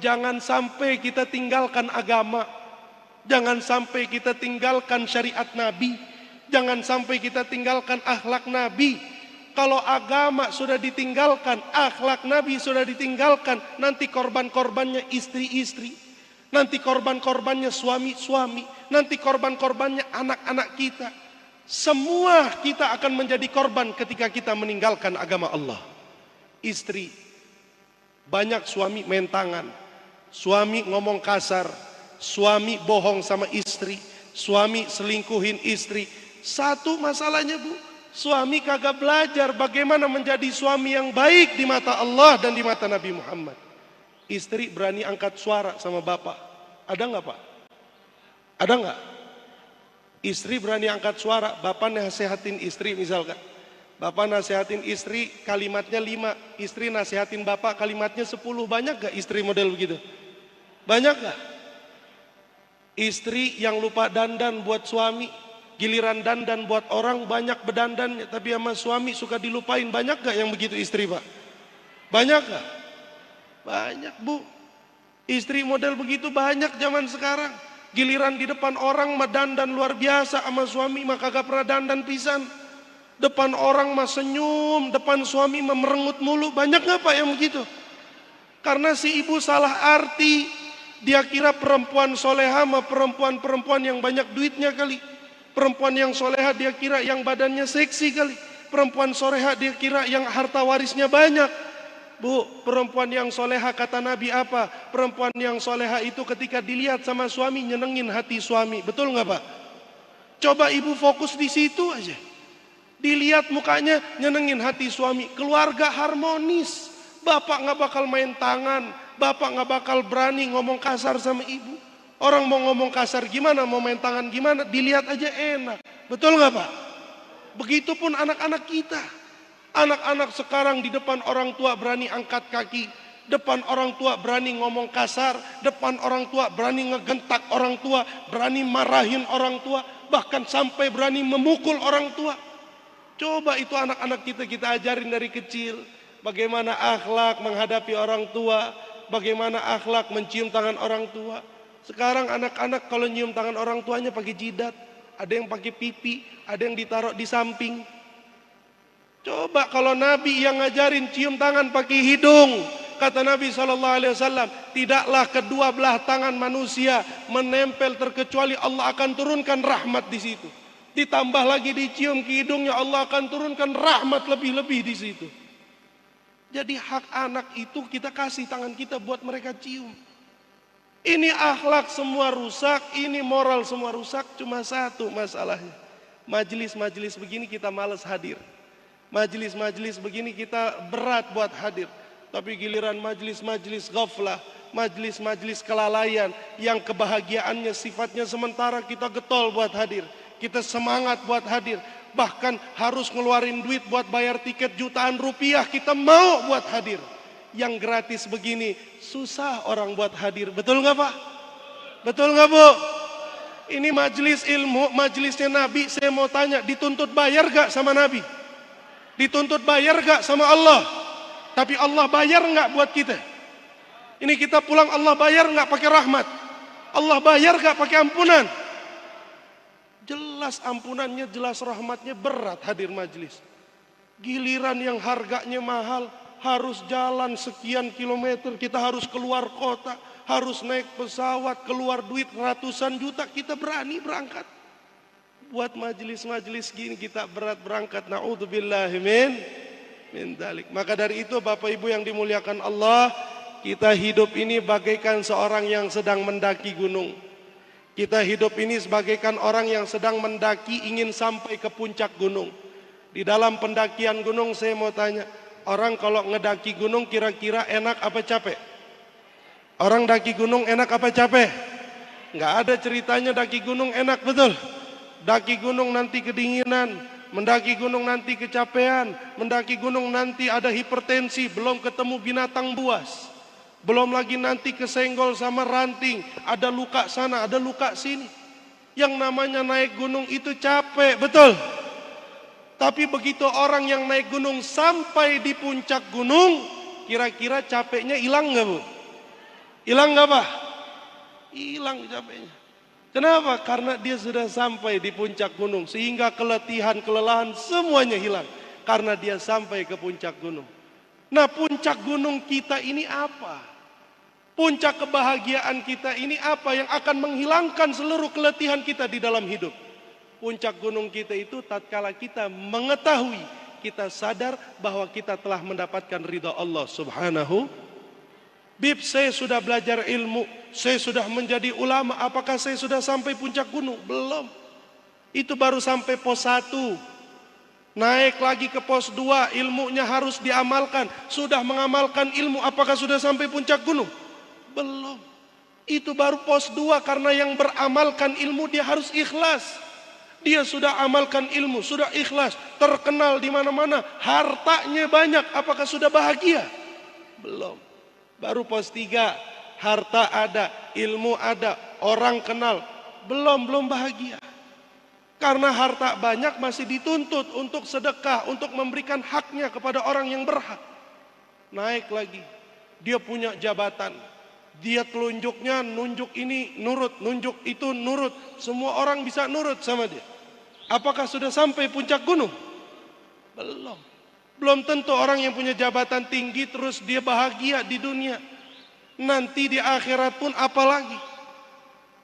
jangan sampai kita tinggalkan agama. Jangan sampai kita tinggalkan syariat Nabi. Jangan sampai kita tinggalkan akhlak Nabi. Kalau agama sudah ditinggalkan, akhlak Nabi sudah ditinggalkan, nanti korban-korbannya istri-istri, nanti korban-korbannya suami-suami, nanti korban-korbannya anak-anak kita. Semua kita akan menjadi korban ketika kita meninggalkan agama Allah. Istri, banyak suami main tangan, suami ngomong kasar, suami bohong sama istri, suami selingkuhin istri. Satu masalahnya Bu, suami kagak belajar bagaimana menjadi suami yang baik di mata Allah dan di mata Nabi Muhammad. Istri berani angkat suara sama bapak. Ada nggak Pak? Ada nggak? Istri berani angkat suara, bapak nasihatin istri misalkan. Bapak nasihatin istri kalimatnya 5, istri nasihatin bapak kalimatnya 10. Banyak gak istri model begitu? Banyak gak? Istri yang lupa dandan buat suami, giliran dandan buat orang banyak berdandannya, tapi sama suami suka dilupain. Banyak gak yang begitu istri Pak? Banyak gak? Banyak Bu. Istri model begitu banyak zaman sekarang. Giliran di depan orang mah dandan luar biasa, sama suami mah kagak pernah dandan pisan. Depan orang mah senyum, depan suami mah merengut mulu. Banyak gak Pak yang begitu? Karena si ibu salah arti. Dia kira perempuan soleha mah perempuan-perempuan yang banyak duitnya kali. Perempuan yang soleha dia kira yang badannya seksi kali. Perempuan soleha dia kira yang harta warisnya banyak. Bu, perempuan yang soleha kata Nabi apa? Perempuan yang soleha itu ketika dilihat sama suami nyenengin hati suami. Betul nggak Pak? Coba ibu fokus di situ aja. Dilihat mukanya nyenengin hati suami. Keluarga harmonis. Bapak nggak bakal main tangan. Bapak nggak bakal berani ngomong kasar sama ibu. Orang mau ngomong kasar gimana, mau main tangan gimana, dilihat aja enak. Betul nggak Pak? Begitupun anak-anak kita. Anak-anak sekarang di depan orang tua berani angkat kaki, depan orang tua berani ngomong kasar, depan orang tua berani ngegentak orang tua, berani marahin orang tua, bahkan sampai berani memukul orang tua. Coba itu anak-anak kita ajarin dari kecil. Bagaimana akhlak menghadapi orang tua, bagaimana akhlak mencium tangan orang tua. Sekarang anak-anak kalau nyium tangan orang tuanya pakai jidat, ada yang pakai pipi, ada yang ditaruh di samping. Coba kalau Nabi yang ngajarin cium tangan pakai hidung, kata Nabi SAW, tidaklah kedua belah tangan manusia menempel terkecuali Allah akan turunkan rahmat di situ. Ditambah lagi dicium ke hidungnya, Allah akan turunkan rahmat lebih-lebih di situ. Jadi hak anak itu kita kasih tangan kita buat mereka cium. Ini akhlak semua rusak, ini moral semua rusak, cuma satu masalahnya. Majelis-majelis begini kita malas hadir. Majelis-majelis begini kita berat buat hadir. Tapi giliran majelis-majelis ghaflah, majelis-majelis kelalaian yang kebahagiaannya sifatnya sementara, kita getol buat hadir. Kita semangat buat hadir. Bahkan harus ngeluarin duit buat bayar tiket jutaan rupiah, kita mau buat hadir. Yang gratis begini susah orang buat hadir. Betul nggak Pak? Betul nggak Bu? Ini majelis ilmu, majelisnya Nabi. Saya mau tanya, dituntut bayar gak sama Nabi? Dituntut bayar gak sama Allah? Tapi Allah bayar nggak buat kita? Ini kita pulang, Allah bayar nggak pakai rahmat? Allah bayar nggak pakai ampunan? Jelas ampunannya, jelas rahmatnya, berat hadir majelis. Giliran yang harganya mahal, harus jalan sekian kilometer, kita harus keluar kota, harus naik pesawat, keluar duit ratusan juta, kita berani berangkat. Buat majelis-majelis gini kita berat berangkat, na'udzubillahi min dzalik. Maka dari itu Bapak Ibu yang dimuliakan Allah, kita hidup ini bagaikan seorang yang sedang mendaki gunung. Kita hidup ini sebagaikan orang yang sedang mendaki, ingin sampai ke puncak gunung. Di dalam pendakian gunung saya mau tanya, orang kalau ngedaki gunung kira-kira enak apa capek? Orang daki gunung enak apa capek? Nggak ada ceritanya daki gunung enak, betul? Daki gunung nanti kedinginan, mendaki gunung nanti kecapean, mendaki gunung nanti ada hipertensi, belum ketemu binatang buas. Belum lagi nanti kesenggol sama ranting, ada luka sana, ada luka sini. Yang namanya naik gunung itu capek, betul? Tapi begitu orang yang naik gunung sampai di puncak gunung, kira-kira capeknya hilang nggak Bu? Hilang nggak Pak? Hilang capeknya. Kenapa? Karena dia sudah sampai di puncak gunung, sehingga keletihan, kelelahan semuanya hilang. Karena dia sampai ke puncak gunung. Nah, puncak gunung kita ini apa? Puncak kebahagiaan kita ini apa yang akan menghilangkan seluruh keletihan kita di dalam hidup? Puncak gunung kita itu tatkala kita mengetahui, kita sadar bahwa kita telah mendapatkan ridha Allah Subhanahu. Bib, saya sudah belajar ilmu, saya sudah menjadi ulama, apakah saya sudah sampai puncak gunung? Belum. Itu baru sampai pos 1. Naik lagi ke pos 2, ilmunya harus diamalkan. Sudah mengamalkan ilmu, apakah sudah sampai puncak gunung? Belum. Itu baru pos 2, karena yang beramalkan ilmu dia harus ikhlas. Dia sudah amalkan ilmu, sudah ikhlas, terkenal di mana-mana, hartanya banyak, apakah sudah bahagia? Belum. Baru pos 3, harta ada, ilmu ada, orang kenal, belum bahagia. Karena harta banyak masih dituntut untuk sedekah, untuk memberikan haknya kepada orang yang berhak. Naik lagi, dia punya jabatan, dia telunjuknya, nunjuk ini nurut, nunjuk itu nurut, semua orang bisa nurut sama dia. Apakah sudah sampai puncak gunung? Belum. Belum tentu orang yang punya jabatan tinggi terus dia bahagia di dunia. Nanti di akhirat pun apalagi.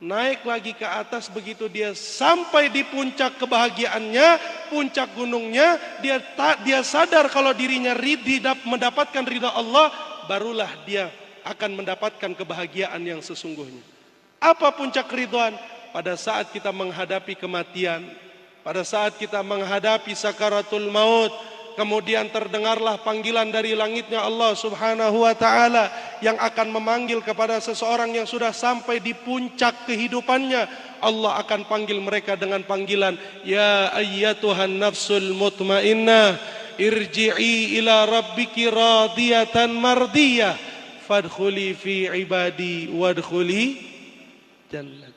Naik lagi ke atas, begitu dia sampai di puncak kebahagiaannya, puncak gunungnya, dia sadar kalau dirinya mendapatkan ridha Allah, barulah dia akan mendapatkan kebahagiaan yang sesungguhnya. Apa puncak ridhaan? Pada saat kita menghadapi kematian, pada saat kita menghadapi sakaratul maut, kemudian terdengarlah panggilan dari langitnya Allah Subhanahu wa ta'ala yang akan memanggil kepada seseorang yang sudah sampai di puncak kehidupannya. Allah akan panggil mereka dengan panggilan, ya ayyatuhan nafsul mutmainnah, irji'i ila rabbiki radiyatan mardiyah, fadkhuli fi ibadi wadkhuli jannati.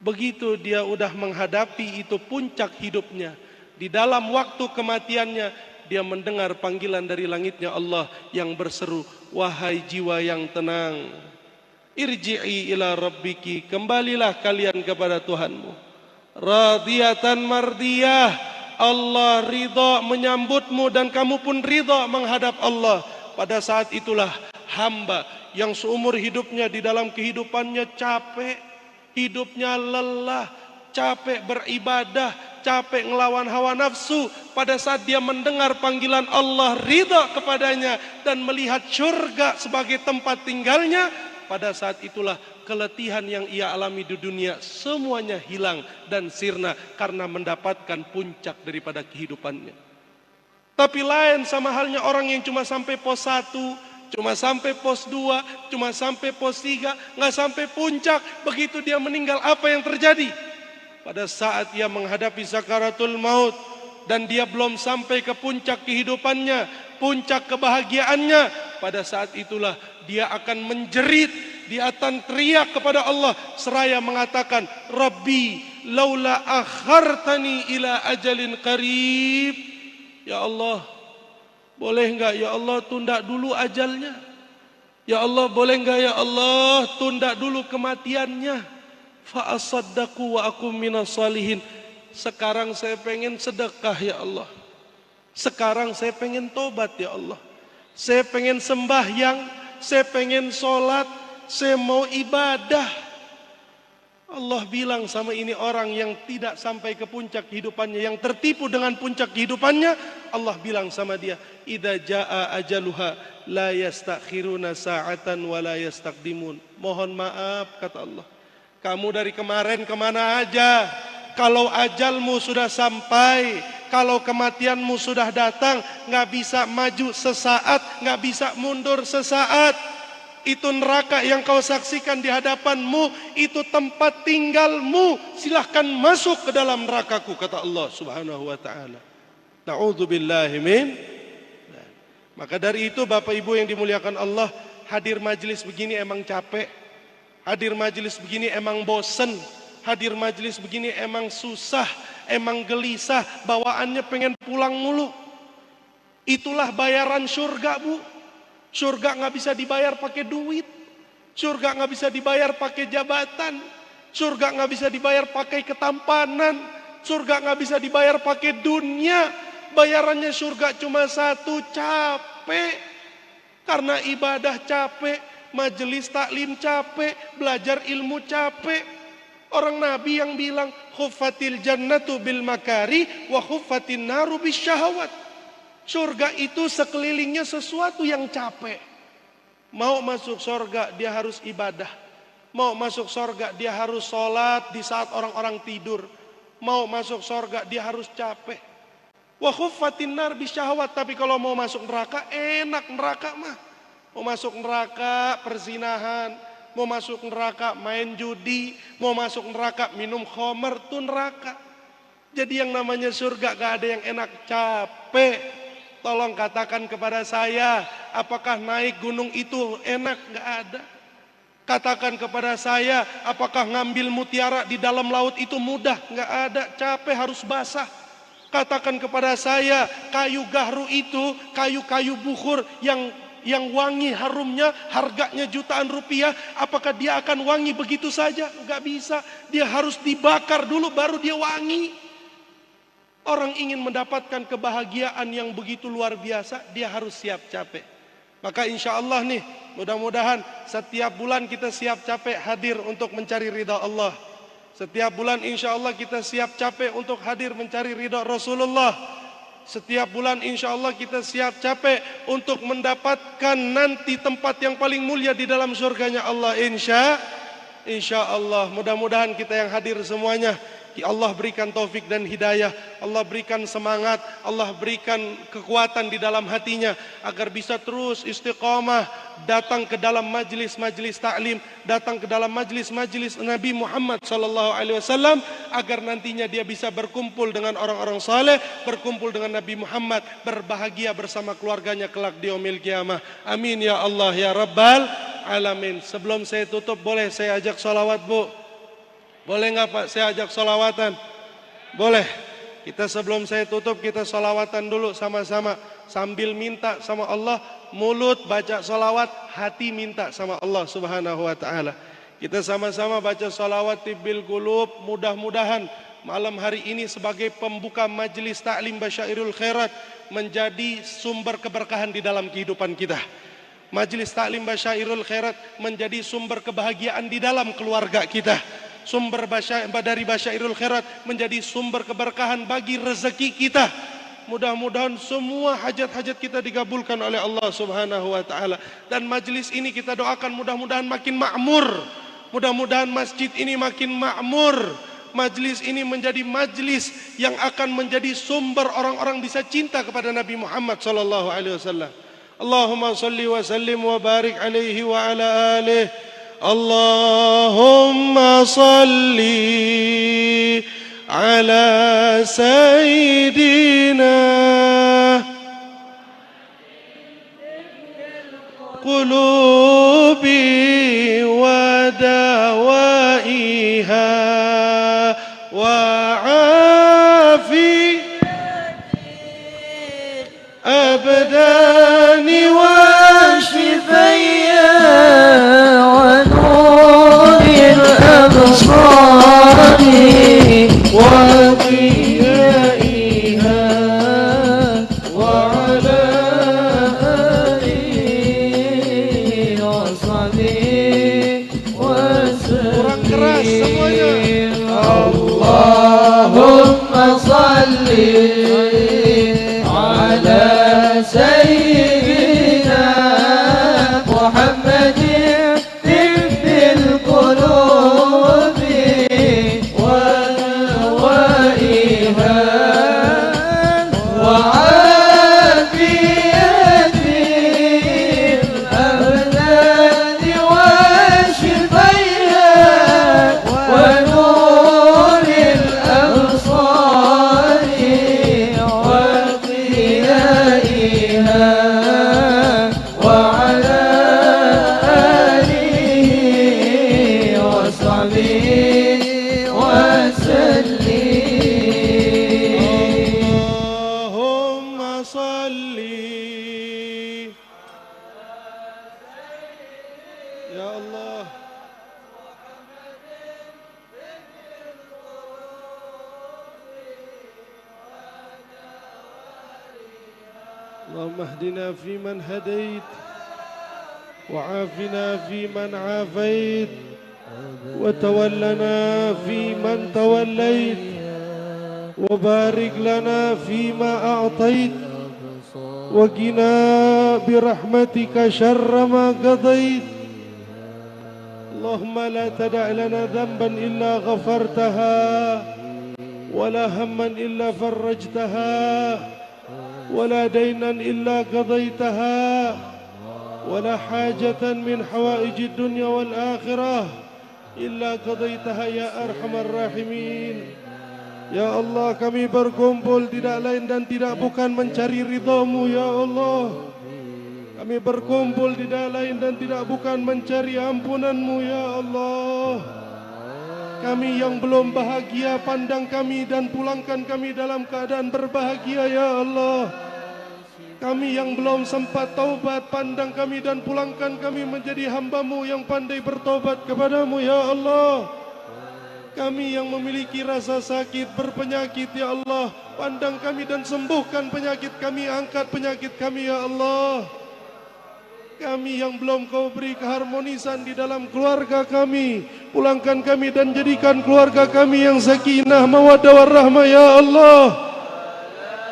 Begitu dia udah menghadapi itu puncak hidupnya, di dalam waktu kematiannya, dia mendengar panggilan dari langitnya Allah yang berseru, wahai jiwa yang tenang, irji'i ila rabbiki, kembalilah kalian kepada Tuhanmu, radiyatan mardiyah, Allah ridha menyambutmu dan kamu pun ridha menghadap Allah. Pada saat itulah hamba yang seumur hidupnya di dalam kehidupannya capek, hidupnya lelah, capek beribadah, capek ngelawan hawa nafsu, pada saat dia mendengar panggilan Allah, ridha kepadanya dan melihat surga sebagai tempat tinggalnya, pada saat itulah keletihan yang ia alami di dunia semuanya hilang dan sirna karena mendapatkan puncak daripada kehidupannya. Tapi lain sama halnya orang yang cuma sampai pos 1, cuma sampai pos 2, cuma sampai pos 3, nggak sampai puncak. Begitu dia meninggal, apa yang terjadi? Pada saat ia menghadapi sakaratul maut dan dia belum sampai ke puncak kehidupannya, puncak kebahagiaannya, pada saat itulah dia akan menjerit, dia akan teriak kepada Allah seraya mengatakan, Rabbi laula akhartani ila ajalin qarib. Ya Allah, boleh enggak ya Allah tunda dulu ajalnya? Ya Allah, boleh enggak ya Allah tunda dulu kematiannya? Fa asaddaqu wa akum minas salihin. Sekarang saya pengen sedekah ya Allah. Sekarang saya pengen tobat ya Allah. Saya pengen sembahyang, saya pengen sholat, saya mau ibadah. Allah bilang sama ini orang yang tidak sampai ke puncak kehidupannya, yang tertipu dengan puncak kehidupannya, Allah bilang sama dia, idza jaa ajaluha la yastakhiruna sa'atan wa la yastaqdimun. Mohon maaf kata Allah, kamu dari kemarin kemana aja? Kalau ajalmu sudah sampai, kalau kematianmu sudah datang, nggak bisa maju sesaat, nggak bisa mundur sesaat. Itu neraka yang kau saksikan di hadapanmu, itu tempat tinggalmu. Silahkan masuk ke dalam nerakaku, kata Allah Subhanahu wa ta'ala. Na'udzubillahi min. Maka dari itu Bapak Ibu yang dimuliakan Allah, hadir majelis begini emang capek. Hadir majelis begini emang bosen. Hadir majelis begini emang susah, emang gelisah, bawaannya pengen pulang mulu. Itulah bayaran surga, Bu. Surga nggak bisa dibayar pakai duit. Surga nggak bisa dibayar pakai jabatan. Surga nggak bisa dibayar pakai ketampanan. Surga nggak bisa dibayar pakai dunia. Bayarannya surga cuma satu, capek. Karena ibadah capek, majelis taklim capek, belajar ilmu capek. Orang Nabi yang bilang, khuffatil jannatu bil makari wa khuffatin naru bis syahawat. Surga itu sekelilingnya sesuatu yang capek. Mau masuk surga dia harus ibadah. Mau masuk surga dia harus sholat di saat orang-orang tidur. Mau masuk surga dia harus capek. Wa khuffatin nar bis syahawat. Tapi kalau mau masuk neraka, enak neraka mah. Mau masuk neraka perzinahan, mau masuk neraka main judi, mau masuk neraka minum khamar, itu neraka. Jadi yang namanya surga gak ada yang enak, capek. Tolong katakan kepada saya, apakah naik gunung itu enak? Gak ada. Katakan kepada saya, apakah ngambil mutiara di dalam laut itu mudah? Gak ada, capek, harus basah. Katakan kepada saya, kayu gahru itu, kayu-kayu bukhur yang wangi harumnya, harganya jutaan rupiah, apakah dia akan wangi begitu saja? Enggak bisa, dia harus dibakar dulu baru dia wangi. Orang ingin mendapatkan kebahagiaan yang begitu luar biasa, dia harus siap capek. Maka insya Allah nih, mudah-mudahan setiap bulan kita siap capek hadir untuk mencari ridha Allah. Setiap bulan insya Allah kita siap capek untuk hadir mencari ridha Rasulullah. Setiap bulan insya Allah kita siap capek untuk mendapatkan nanti tempat yang paling mulia di dalam surganya Allah. Insya Allah, mudah-mudahan kita yang hadir semuanya, Allah berikan taufik dan hidayah, Allah berikan semangat, Allah berikan kekuatan di dalam hatinya agar bisa terus istiqamah datang ke dalam majlis-majlis taklim, datang ke dalam majlis-majlis Nabi Muhammad SAW, agar nantinya dia bisa berkumpul dengan orang-orang saleh, berkumpul dengan Nabi Muhammad, berbahagia bersama keluarganya kelak di yaumil qiyamah. Amin ya Allah ya Rabbal alamin. Sebelum saya tutup, boleh saya ajak salawat, Bu? Boleh nggak Pak saya ajak salawatan? Boleh. Kita sebelum saya tutup kita salawatan dulu sama-sama. Sambil minta sama Allah, mulut baca salawat, hati minta sama Allah Subhanahu wa ta'ala. Kita sama-sama baca salawat tibbil qulub. Mudah-mudahan malam hari ini sebagai pembuka majelis taklim Basyairul Khairat menjadi sumber keberkahan di dalam kehidupan kita. Majelis taklim Basyairul Khairat menjadi sumber kebahagiaan di dalam keluarga kita. dari Basyairul Khairat menjadi sumber keberkahan bagi rezeki kita. Mudah-mudahan semua hajat-hajat kita digabulkan oleh Allah Subhanahu wa taala. Dan majlis ini kita doakan mudah-mudahan makin makmur. Mudah-mudahan masjid ini makin makmur. Majlis ini menjadi majlis yang akan menjadi sumber orang-orang bisa cinta kepada Nabi Muhammad sallallahu alaihi wasallam. Allahumma salli wa sallim wa barik alaihi wa ala alihi. Allahumma salli ala sayyidina qulubi wa dawaiha wa afi abdani wa shifaya wa nuril absari wa qiyaiha wa ala alihi wa sahbihi wa sallim. Kurang keras semuanya. Allahumma salli ala sayyidina Muhammadin tibbil qulubi wa nawaiha wa afiyatil abdani wa shifaiha wa nuril absari wa qiyaiha wa ala alihi wa sahbihi wa sallim. Allahumma salli ya Allah. اللهم اهدنا فيمن هديت وعافنا فيمن عافيت وتولنا فيمن توليت وبارك لنا فيما أعطيت وقنا برحمتك شر ما قضيت. اللهم لا تدع لنا ذنبا إلا غفرتها ولا هما إلا فرجتها ولا دينا إلا قضيتها ولا حاجة من حوائج الدنيا والآخرة إلا قضيتها يا أرحم الراحمين. Ya Allah, kami berkumpul tidak lain dan tidak bukan mencari ridha-Mu ya Allah. Kami berkumpul tidak lain dan tidak bukan mencari ampunan-Mu ya Allah. Kami yang belum bahagia, pandang kami dan pulangkan kami dalam keadaan berbahagia ya Allah. Kami yang belum sempat taubat, pandang kami dan pulangkan kami menjadi hamba-Mu yang pandai bertobat kepada-Mu ya Allah. Kami yang memiliki rasa sakit, berpenyakit ya Allah, pandang kami dan sembuhkan penyakit kami, angkat penyakit kami ya Allah. Kami yang belum Kau beri keharmonisan di dalam keluarga kami, pulangkan kami dan jadikan keluarga kami yang sakinah, mawaddah warahmah ya Allah.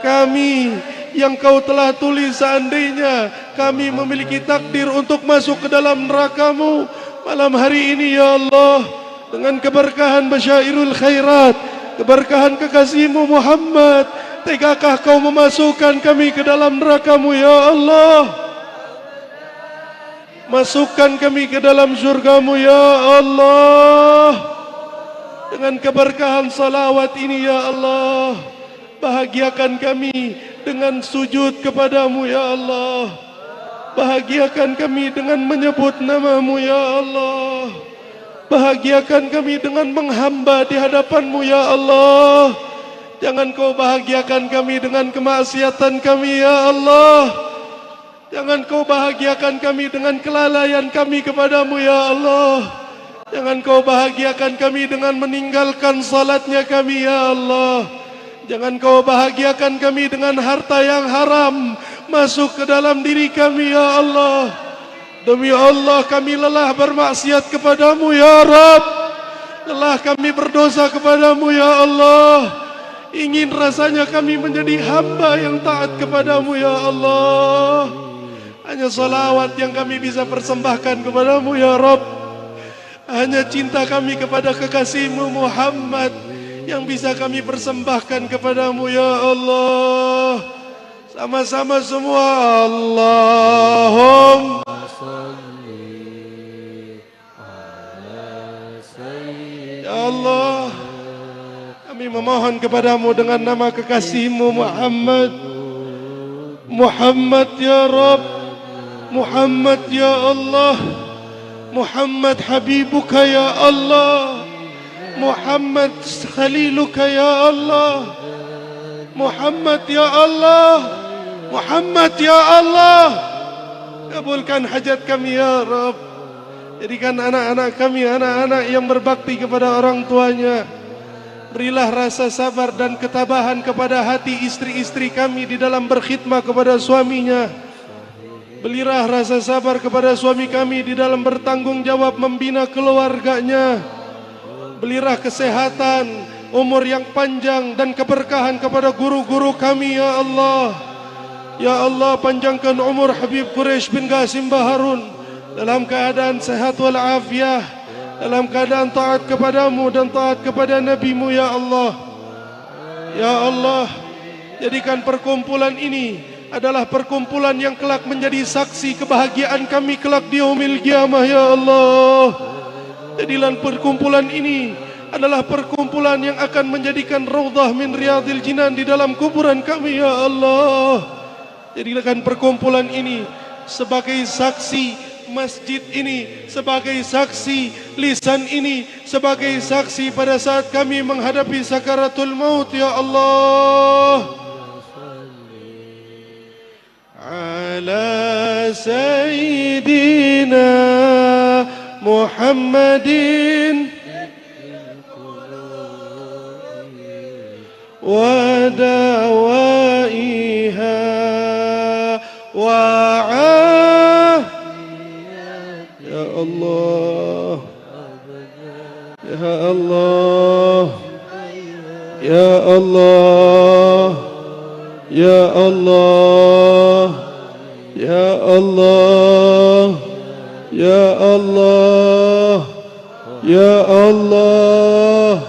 Kami yang Kau telah tulis seandainya kami memiliki takdir untuk masuk ke dalam neraka-Mu malam hari ini ya Allah, dengan keberkahan Basyairul Khairat, keberkahan kekasih-Mu Muhammad, tegakah Kau memasukkan kami ke dalam neraka-Mu ya Allah? Masukkan kami ke dalam surga-Mu ya Allah. Dengan keberkahan salawat ini ya Allah, bahagiakan kami dengan sujud kepada-Mu ya Allah. Bahagiakan kami dengan menyebut nama-Mu ya Allah. Bahagiakan kami dengan menghamba di hadapan-Mu ya Allah. Jangan Kau bahagiakan kami dengan kemaksiatan kami ya Allah. Jangan Kau bahagiakan kami dengan kelalaian kami kepadamu ya Allah. Jangan Kau bahagiakan kami dengan meninggalkan salatnya kami ya Allah. Jangan Kau bahagiakan kami dengan harta yang haram masuk ke dalam diri kami ya Allah. Demi Allah kami lelah bermaksiat kepadamu ya Rabb. Lelah kami berdosa kepadamu ya Allah. Ingin rasanya kami menjadi hamba yang taat kepadamu ya Allah. Hanya salawat yang kami bisa persembahkan kepadamu ya Rabb. Hanya cinta kami kepada kekasihmu Muhammad yang bisa kami persembahkan kepadamu ya Allah. Sama-sama semua Allahumma ya Allah, kami memohon kepadamu dengan nama kekasihmu Muhammad. Muhammad ya Rabb, Muhammad ya Allah, Muhammad habibuka ya Allah, Muhammad khaliluka ya Allah, Muhammad ya Allah, Muhammad ya Allah. Kabulkan hajat kami ya Rabb. Jadikan anak-anak kami anak-anak yang berbakti kepada orang tuanya. Berilah rasa sabar dan ketabahan kepada hati istri-istri kami di dalam berkhidmat kepada suaminya. Berilah rasa sabar kepada suami kami di dalam bertanggung jawab membina keluarganya. Berilah kesehatan, umur yang panjang dan keberkahan kepada guru-guru kami ya Allah. Ya Allah, panjangkan umur Habib Quraisy bin Qasim Baharun dalam keadaan sehat walafiat, dalam keadaan taat kepadamu dan taat kepada NabiMu ya Allah. Ya Allah, jadikan perkumpulan ini adalah perkumpulan yang kelak menjadi saksi kebahagiaan kami kelak di yaumil qiyamah ya Allah. Jadilah perkumpulan ini adalah perkumpulan yang akan menjadikan raudhah min riyadil jinan di dalam kuburan kami ya Allah. Jadikan perkumpulan ini sebagai saksi masjid ini, sebagai saksi lisan ini, sebagai saksi pada saat kami menghadapi sakaratul maut ya Allah. Ala sayyidina Muhammadin wa dawaiha wa ya Allah, ya Allah, ya Allah, ya Allah, ya Allah, ya Allah, ya Allah.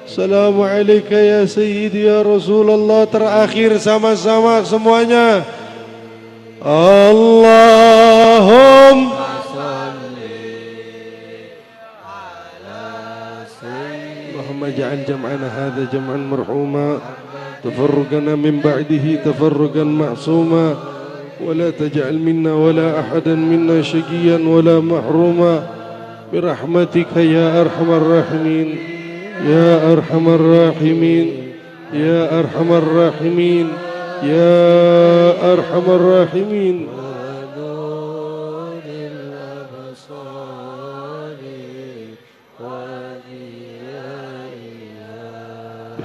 Assalamualaikum ya Sayyidi ya Rasulullah. Terakhir sama-sama semuanya. Allahumma اجعل جمعنا هذا جمعا مرحوما تفرقنا من بعده تفرقا معصوما ولا تجعل منا ولا أحدا منا شقيا ولا محروما برحمتك يا أرحم الراحمين يا أرحم الراحمين يا أرحم الراحمين يا أرحم الراحمين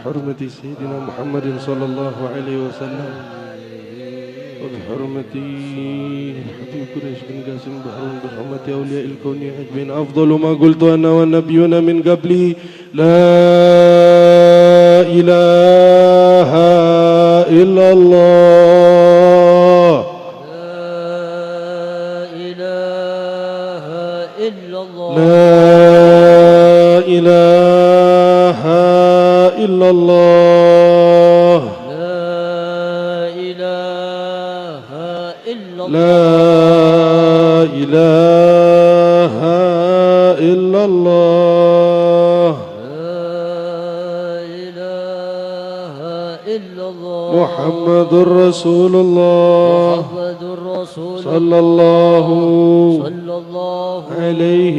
بحرمة سيدنا محمد صلى الله عليه وسلم وبحرمة حبيب قريش بن قاسم بحرون بحرمة أولياء الكون أجمعين أفضل ما قلت أنا والنبيون من قبلي لا إله إلا الله لا إله إلا الله لا إله إلا الله محمد رسول الله صلى الله عليه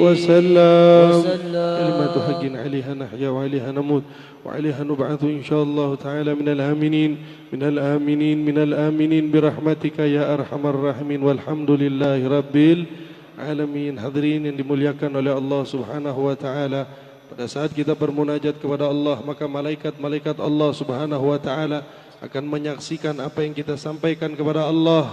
وسلم كلمة حق عليها نحيا وعليها نموت وعليها نبعث إن شاء الله تعالى من الآمنين من الآمنين من الآمنين برحمتك يا أرحم الراحمين والحمد لله رب العالمين. Hadirin yang dimuliakan oleh Allah Subhanahu wa taala, pada saat kita bermunajat kepada Allah, maka malaikat-malaikat Allah Subhanahu wa taala akan menyaksikan apa yang kita sampaikan kepada Allah,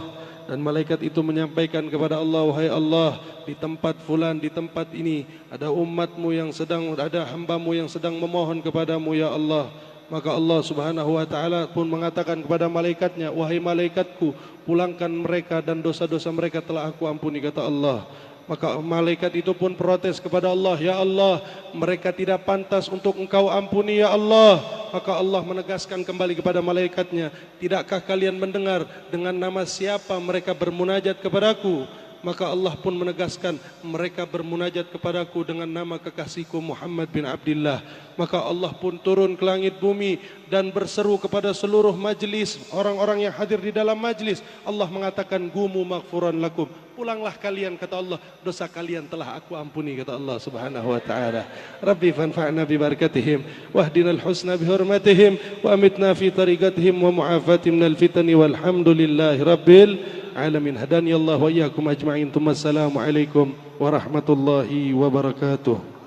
dan malaikat itu menyampaikan kepada Allah, wahai Allah, di tempat fulan, di tempat ini ada umatmu yang sedang, ada hambamu yang sedang memohon kepadamu ya Allah. Maka Allah Subhanahu wa taala pun mengatakan kepada malaikatnya, wahai malaikatku, pulangkan mereka dan dosa-dosa mereka telah aku ampuni, kata Allah. Maka malaikat itu pun protes kepada Allah, ya Allah, mereka tidak pantas untuk engkau ampuni ya Allah. Maka Allah menegaskan kembali kepada malaikatnya, tidakkah kalian mendengar dengan nama siapa mereka bermunajat kepadaku? Maka Allah pun menegaskan, mereka bermunajat kepadaku dengan nama kekasihku Muhammad bin Abdullah. Maka Allah pun turun ke langit bumi dan berseru kepada seluruh majlis, orang-orang yang hadir di dalam majlis. Allah mengatakan, gumu maghfuran lakum, pulanglah kalian, kata Allah, dosa kalian telah aku ampuni, kata Allah Subhanahu wa taala. Rabbi fanfa'na bi barakatihim wahdinal husna bi hurmatihim wa amitna fi tariqatihim wa mu'afati minal fitani walhamdulillahi rabbil alamin. Hadani Allah wa iyyakum ajma'in. Assalamu alaikum warahmatullahi wabarakatuh.